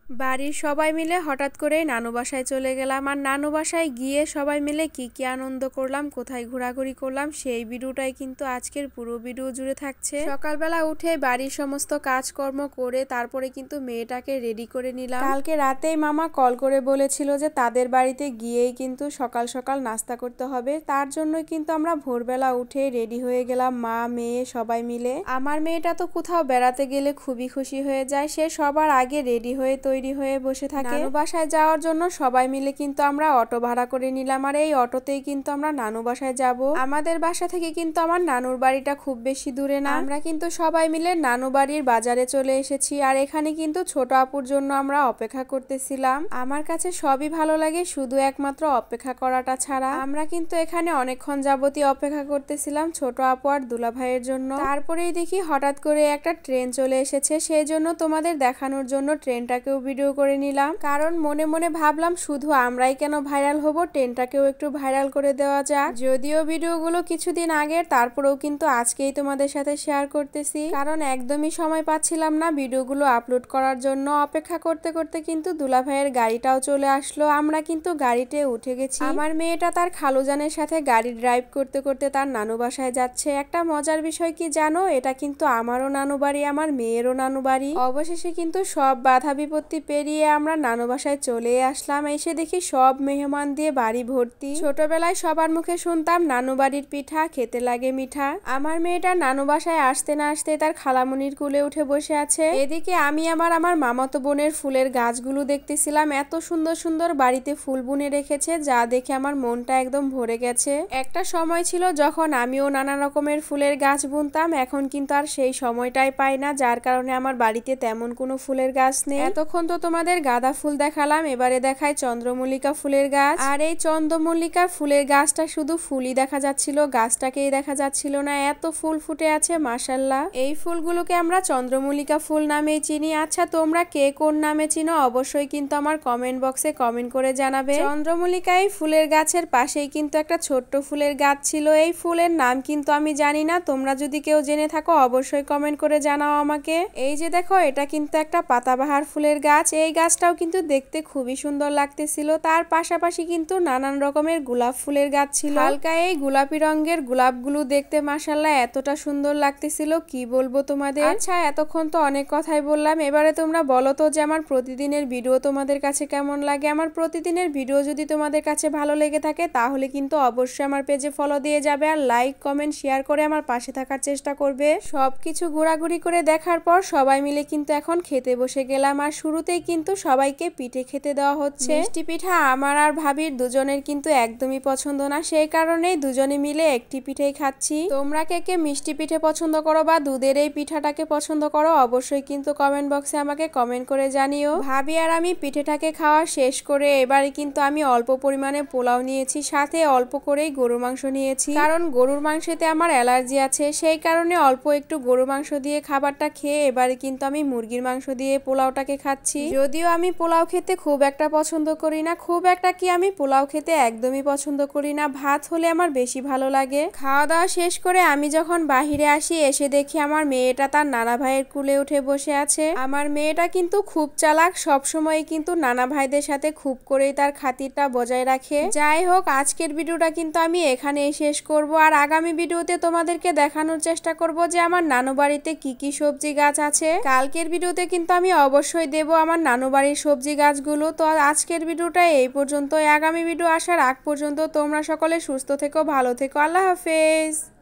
বাড়ির সবাই মিলে হঠাৎ করে নানু বাসায় চলে গেলাম। আর নানু বাসায় গিয়ে সবাই মিলে কি কি আনন্দ করলাম, কোথায় ঘোরাঘুরি করলাম, সেই ভিডিওটাই কিন্তু আজকের পুরো ভিডিও জুড়ে থাকছে। সকালবেলা উঠে বাড়ির সমস্ত কাজকর্ম করে তারপরে কিন্তু মেয়েটাকে রেডি করে নিলাম। কালকে রাতেই মামা কল করে বলেছিল যে তাদের বাড়িতে গিয়েই কিন্তু সকাল সকাল নাস্তা করতে হবে। তার জন্যই কিন্তু আমরা ভোরবেলা উঠে রেডি হয়ে গেলাম, মা মেয়ে সবাই মিলে। আমার মেয়েটা তো কোথাও বেড়াতে গেলে খুবই খুশি হয়ে যায়, সে সবার আগে রেডি হয়ে তৈরি হয়ে বসে থাকে। নানু বাসায় যাওয়ার জন্য সবাই মিলে কিন্তু আমরা অটো ভাড়া করে নিলাম, আর এই অটোতেই কিন্তু আমরা নানু বাসায় যাব। আমাদের বাসা থেকে কিন্তু আমার নানুর বাড়িটা খুব বেশি দূরে না। আমরা কিন্তু সবাই মিলে নানু বাড়ির বাজারে চলে এসেছি, আর এখানে কিন্তু ছোট আপুর জন্য আমরা অপেক্ষা করতেছিলাম। আমার কাছে সবই ভালো লাগে, শুধু একমাত্র অপেক্ষা করাটা ছাড়া। আমরা কিন্তু এখানে অনেকক্ষণ যাবতীয় অপেক্ষা করতেছিলাম ছোট আপু আর দুলা ভাইয়ের জন্য। তারপরেই দেখি হঠাৎ করে একটা ট্রেন চলে এসেছে, সেই জন্য তোমাদের দেখানোর জন্য ট্রেনটাকেও ভিডিও করে নিলাম। কারণ মনে মনে ভাবলাম শুধু আমরাই কেন ভাইরাল হব, ট্রেনটাকেও একটু ভাইরাল করে দেওয়া যাক। যদিও ভিডিওগুলো কিছুদিন আগের, তারপরেও কিন্তু আজকেই তোমাদের সাথে শেয়ার করতেছি, কারণ একদমই সময় পাচ্ছিলাম না ভিডিওগুলো আপলোড করার জন্য। অপেক্ষা করতে করতে কিন্তু দুলা ভাইয়ের গাড়িটাও চলে আসলো, আমরা কিন্তু গাড়িতে উঠে গেছি। আমার মেয়েটা তার খালুজানের সাথে গাড়ি ড্রাইভ করতে করতে তার নানু বাসায় যাচ্ছে। একটা মজার বিষয় কি জানো, এটা কিন্তু আমারও নানু বাড়ি, আমার মেয়েরও নানু বাড়ি। অবশেষে কিন্তু সব বাধা বিপত্তি পেরিয়ে আমরা নানু বাসায় চলে আসলাম। এসে দেখি সব মেহমান দিয়ে বাড়ি ভর্তি। ছোটবেলায় সবার মুখে শুনতাম নানু বাড়ির পিঠা খেতে লাগে মিঠা। আমার মেয়েটা নানু বাসায় আসতে না আসতে তার খালামুনির কুলে উঠে বসে আছে। এদিকে আমি আমার মামাতো বোনের ফুলের গাছগুলো দেখতেছিলাম। এত সুন্দর সুন্দর বাড়িতে ফুল বুনে রেখেছে, যা দেখে আমার মনটা একদম ভরে গেছে। একটা সময় ছিল যখন আমিও নানা রকমের ফুলের গাছ বুনতাম, এখন কিন্তু আর সেই সময়টাই পাই না, যার কারণে আমার বাড়িতে তেমন কোনো ফুলের গাছ নেই। এতক্ষণ তো তোমাদের গাঁদা ফুল দেখালাম, এবারে দেখায় চন্দ্রমল্লিকা ফুলের গাছ। আর এই চন্দ্রমল্লিকা ফুলের গাছটা শুধু ফুলই দেখা যাচ্ছিল, গাছটাকেই দেখা যাচ্ছিল না, এত ফুল ফুটে আছে মাশাআল্লাহ। এই ফুলগুলোকে আমরা চন্দ্রমল্লিকা ফুল নামেই চিনি। আচ্ছা তোমরা কে কোন নামে চিনো অবশ্যই কিন্তু আমার কমেন্ট বক্সে কমেন্ট করে জানাবে। চন্দ্রমল্লিকা এই ফুলের গাছের পাশেই কিন্তু একটা ছোট্ট ফুলের গাছ ছিল, এই ফুলের নাম কিন্তু আমি জানি না, তোমরা যদি কেউ জেনে থাকো অবশ্যই কমেন্ট করে জানাও আমাকে। এই যে দেখো, এটা কিন্তু একটা পাতাবাহার ফুলের গাছ, এই গাছটাও কিন্তু দেখতে খুবই সুন্দর লাগতেছিল। তার পাশাপাশি কিন্তু নানান রকমের গোলাপ ফুলের গাছ ছিল। হালকা এই গোলাপি রঙের গোলাপগুলো দেখতে মাশাআল্লাহ এতটা সুন্দর লাগতেছিল, কি বলবো তোমাদের। আচ্ছা এতক্ষণ তো অনেক কথাই বললাম, এবারে তোমরা বলো তো যে আমার প্রতিদিনের ভিডিও তোমাদের কাছে কেমন লাগে। আমার প্রতিদিনের ভিডিও যদি তোমাদের কাছে ভালো লেগে থাকে তাহলে কিন্তু অবশ্যই আমার পেজে ফলো দিয়ে যাবে, আর লাইক কমেন্ট শেয়ার করে আমার পাশে থাকার চেষ্টা করবে। সবকিছু ঘোরাঘুরি করে দেখার পর সবাই মিলে কিন্তু এখন খেতে বসে গেলাম। আর শুরুতেই কিন্তু সবাইকে পিঠে খেতে দেওয়া হচ্ছে। মিষ্টি পিঠা আমার আর ভাবির দুজনের কিন্তু একদমই পছন্দ না, সেই কারণেই দুজনে মিলে একটি পিঠেই খাচ্ছি। তোমরা কে কে মিষ্টি পিঠে পছন্দ করো বা দুধের এই পিঠাটাকে পছন্দ করো অবশ্যই কিন্তু কমেন্ট বক্সে আমাকে কমেন্ট করে জানিও। ভাবি আর আমি পিঠেটাকে খাওয়া শেষ করে এবারে কিন্তু আমি অল্প পরিমাণে পোলাও নিয়েছি, সাথে অল্প করেই গরুর মাংস নিয়েছি, কারণ গরুর মাংসেতে আমার অ্যালার্জি আছে, সেই কারণে অল্প একটু গরুর মাংস দিয়ে খাবারটা খেয়ে এবারে কিন্তু আমি মুরগির মাংস দিয়ে পোলাওটাকে খাচ্ছি। যদিও আমি পোলাও খেতে খুব একটা পছন্দ করি না, খুব একটা কি আমি পোলাও খেতে একদমই পছন্দ করি না, ভাত হলে আমার বেশি ভালো লাগে। খাওয়া দাওয়া শেষ করে আমি যখন বাহিরে আসি, এসে দেখি আমার মেয়েটা তার নানা ভাইয়ের কুলে উঠে বসে আছে। আমার মেয়েটা কিন্তু খুব চালাক, সবসময় কিন্তু নানা ভাইদের সাথে খুব করেই তার খাতিরটা বজায় রাখে। যাই হোক, আজকের ভিডিওটা কিন্তু আমি এখানেই শেষ করব, আর আগামী ভিডিওতে তোমাদেরকে দেখানোর চেষ্টা করব যে আমার নানু বাড়িতে কি কি সবজি গাছ আছে। কালকের ভিডিওতে কিন্তু আমি অবশ্যই দেব আমার নানু বাড়ির সবজি গাছগুলো। তো আজকের ভিডিওটা এই পর্যন্ত, আগামী ভিডিও আসার আগ পর্যন্ত তোমরা সকলে সুস্থ থেকো, ভালো থেকো, আল্লাহ হাফেজ।